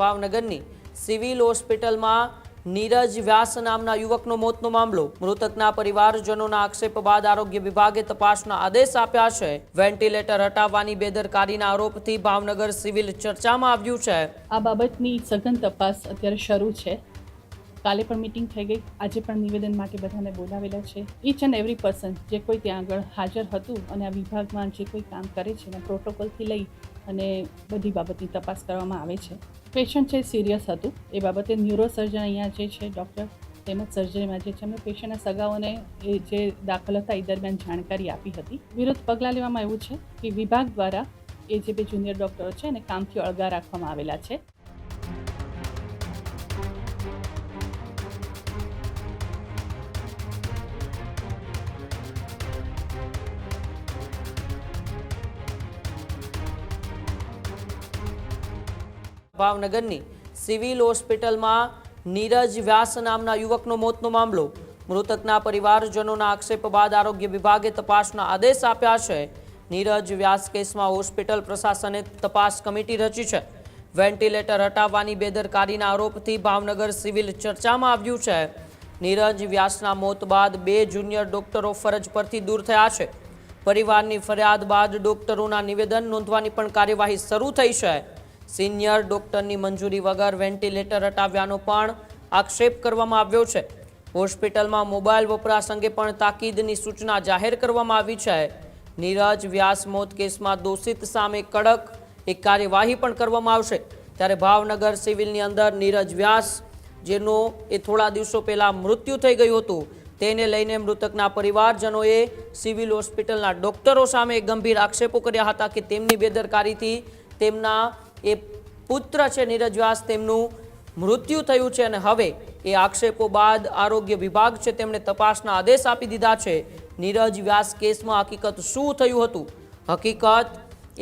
ભાવનગરની સિવિલ હોસ્પિટલમાં નીરજ વ્યાસ નામના યુવકનો મોતનો મામલો. મૃતકના પરિવારજનોના આક્ષેપ બાદ આરોગ્ય વિભાગે તપાસના આદેશ આપ્યા છે. વેન્ટિલેટર હટાવવાની બેદરકારીના આરોપથી ભાવનગર સિવિલ ચર્ચામાં આવ્યું છે. આ બાબતની સઘન તપાસ અત્યારે શરૂ છે. કાલે પણ મીટિંગ થઈ ગઈ, આજે પણ નિવેદન માટે બધાને બોલાવેલા છે. ઈચ એન્ડ એવરી પર્સન જે કોઈ ત્યાં આગળ હાજર હતું અને આ વિભાગમાં જે કોઈ કામ કરે છે એના પ્રોટોકોલથી લઈ અને બધી બાબતની તપાસ કરવામાં આવે છે. પેશન્ટ છે સિરિયસ હતું, એ બાબતે ન્યુરોસર્જન અહીંયા જે છે ડૉક્ટર તેમજ સર્જરીમાં જે છે અમે પેશન્ટના સગાઓને એ જે દાખલ હતા એ દરમિયાન જાણકારી આપી હતી. વિરુદ્ધ પગલાં લેવામાં આવ્યું છે કે વિભાગ દ્વારા એ જે બે જુનિયર ડૉક્ટરો છે એને કામથી અળગા રાખવામાં આવેલા છે. ભાવનગરની સિવિલ હોસ્પિટલમાં નીરજ વ્યાસ નામના યુવકનો મોતનો મામલો. મૃતકના પરિવારજનોના આક્ષેપ બાદ આરોગ્ય વિભાગે તપાસના આદેશ આપ્યા છે. નીરજ વ્યાસ કેસમાં હોસ્પિટલ પ્રશાસને તપાસ કમિટી રચી છે. વેન્ટિલેટર હટાવવાની બેદરકારીના આરોપથી ભાવનગર સિવિલ ચર્ચામાં આવ્યું છે. નીરજ વ્યાસના મોત બાદ બે જુનિયર ડોક્ટરો ફરજ પરથી દૂર થયા છે. પરિવારની ફરિયાદ બાદ ડોક્ટરોના નિવેદન નોંધવાની પણ કાર્યવાહી શરૂ થઈ છે. સિનિયર ડોક્ટરની મંજૂરી વગર વેન્ટિલેટર હટાવ્યાનો પણ આક્ષેપ કરવામાં આવ્યો છે. હોસ્પિટલમાં મોબાઈલ વપરાશ અંગે પણ તાકીદની સૂચના જાહેર કરવામાં આવી છે. નીરજ વ્યાસ મોત કેસમાં દોષિત સામે કડક કાર્યવાહી પણ કરવામાં આવશે. ત્યારે ભાવનગર સિવિલની અંદર નીરજ વ્યાસ જેનો એ થોડા દિવસો પહેલા મૃત્યુ થઈ ગયું હતું, તેને લઈને મૃતકના પરિવારજનોએ સિવિલ હોસ્પિટલના ડોક્ટરો સામે ગંભીર આક્ષેપો કર્યા હતા કે તેમની બેદરકારીથી તેમના એ પુત્ર છે નીરજ વ્યાસ તેમનું મૃત્યુ થયું છે. અને હવે એ આક્ષેપો બાદ આરોગ્ય વિભાગ છે તેમણે તપાસના આદેશ આપી દીધા છે. નીરજ વ્યાસ કેસમાં હકીકત શું થયું હતું, હકીકત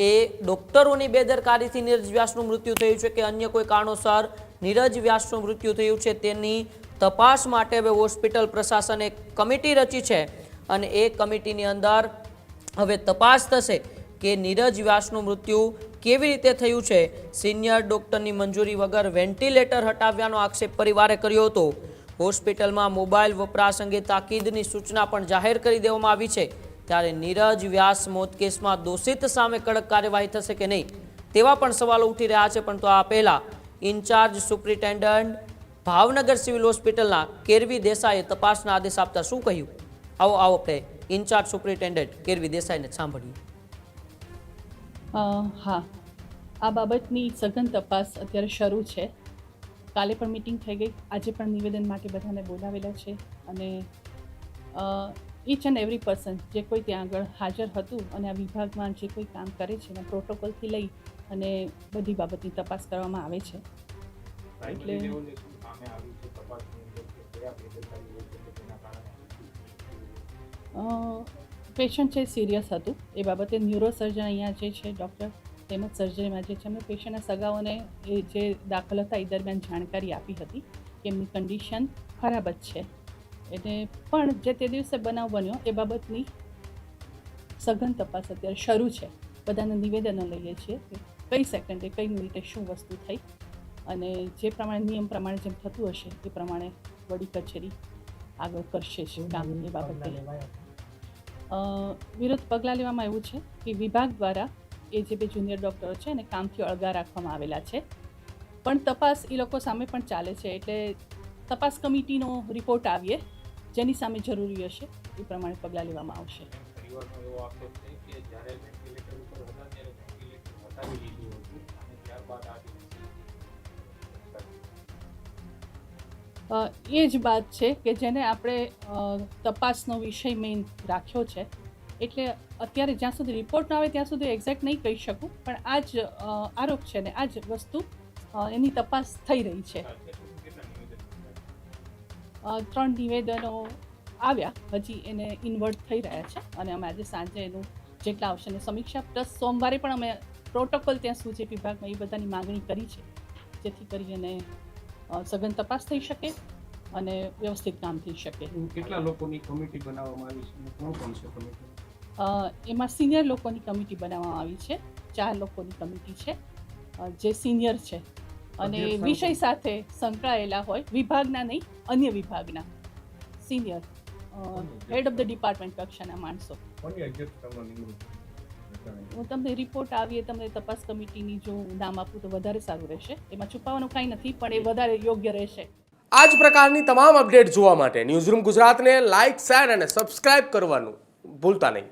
એ ડોક્ટરોની બેદરકારીથી નીરજ વ્યાસનું મૃત્યુ થયું છે કે અન્ય કોઈ કારણોસર નીરજ વ્યાસનું મૃત્યુ થયું છે, તેની તપાસ માટે હવે હોસ્પિટલ પ્રશાસને કમિટી રચી છે. અને એ કમિટીની અંદર હવે તપાસ થશે કે નીરજ વ્યાસનું મૃત્યુ કેવી રીતે થયું છે. સિનિયર ડોક્ટરની મંજૂરી વગર વેન્ટિલેટર હટાવ્યાનો આક્ષેપ પરિવારે કર્યો હતો. હોસ્પિટલમાં મોબાઈલ વપરાશ અંગે તાકીદની સૂચના પણ જાહેર કરી દેવામાં આવી છે. ત્યારે નીરજ વ્યાસ મોત કેસમાં દોષિત સામે કડક કાર્યવાહી થશે કે નહીં તેવા પણ સવાલો ઉઠી રહ્યા છે. પરંતુ આ પહેલા ઇન્ચાર્જ સુપ્રિન્ટેન્ડન્ટ ભાવનગર સિવિલ હોસ્પિટલના કેરવી દેસાઈએ તપાસના આદેશ આપતા શું કહ્યું, આવો આપણે ઇન્ચાર્જ સુપ્રિન્ટેન્ડન્ટ કેરવી દેસાઈને સાંભળીએ. હા, આ બાબતની સઘન તપાસ અત્યારે શરૂ છે. કાલે પણ મીટિંગ થઈ ગઈ, આજે પણ નિવેદન માટે બધાને બોલાવેલા છે. અને ઈચ એન્ડ એવરી પર્સન જે કોઈ ત્યાં આગળ હાજર હતું અને આ વિભાગમાં જે કોઈ કામ કરે છે એના પ્રોટોકોલથી લઈ અને બધી બાબતની તપાસ કરવામાં આવે છે. એટલે પેશન્ટ છે સિરિયસ હતું, એ બાબતે ન્યુરોસર્જન અહીંયા જે છે ડૉક્ટર તેમજ સર્જરીમાં જે છે અમે પેશન્ટના સગાઓને એ જે દાખલ હતા એ દરમિયાન જાણકારી આપી હતી કે એમની કન્ડિશન ખરાબ જ છે. એટલે પણ જે તે દિવસે બનાવ બન્યો એ બાબતની સઘન તપાસ અત્યારે શરૂ છે. બધાના નિવેદનો લઈએ છીએ કે કઈ સેકન્ડે કઈ મિનિટે શું વસ્તુ થઈ અને જે પ્રમાણે નિયમ પ્રમાણે જેમ થતું હશે એ પ્રમાણે વડી કચેરી આગળ કરશે કામ. એ બાબતે વિરુદ્ધ પગલાં લેવામાં આવ્યું છે કે વિભાગ દ્વારા એ જે બે જુનિયર ડૉક્ટરો છે એને કામથી અળગા રાખવામાં આવેલા છે. પણ તપાસ એ લોકો સામે પણ ચાલે છે. એટલે તપાસ કમિટીનો રિપોર્ટ આવીએ જેની સામે જરૂરી હશે એ પ્રમાણે પગલાં લેવામાં આવશે. એ જ વાત છે કે જેને આપણે તપાસનો વિષય મેઇન રાખ્યો છે. એટલે અત્યારે જ્યાં સુધી રિપોર્ટ ન આવે ત્યાં સુધી એક્ઝેક્ટ નહીં કહી શકું, પણ આ જ આરોપ છે ને આ જ વસ્તુ એની તપાસ થઈ રહી છે. 3 નિવેદનો આવ્યા, હજી એને ઇન્વર્ટ થઈ રહ્યા છે અને અમે આજે સાંજે એનું જેટલા આવશે એની સમીક્ષા પ્લસ સોમવારે પણ અમે પ્રોટોકોલ ત્યાં સુધી વિભાગમાં એ બધાની માગણી કરી છે જેથી કરીને સઘન તપાસ થઈ શકે અને વ્યવસ્થિત કામ થઈ શકે. કેટલા લોકોની કમિટી બનાવવામાં આવી છે, કોણ કોણ છે કમિટી? એમાં સિનિયર લોકોની કમિટી બનાવવામાં આવી છે. 4 લોકોની કમિટી છે જે સિનિયર છે અને અધ્યક્ષ વિષય સાથે સંકળાયેલા હોય, વિભાગના નહીં, અન્ય વિભાગના senior head of the department કક્ષાના માણસો. હું તમને રિપોર્ટ આવીએ તમને તપાસ કમિટીની જો નામ આપું તો વધારે સારું રહેશે. એમાં છુપાવવાનું કાંઈ નથી, પણ એ વધારે યોગ્ય રહેશે. આ જ પ્રકારની તમામ અપડેટ જોવા માટે ન્યૂઝરૂમ ગુજરાતને લાઇક, શેર અને સબસ્ક્રાઇબ કરવાનું ભૂલતા નહીં.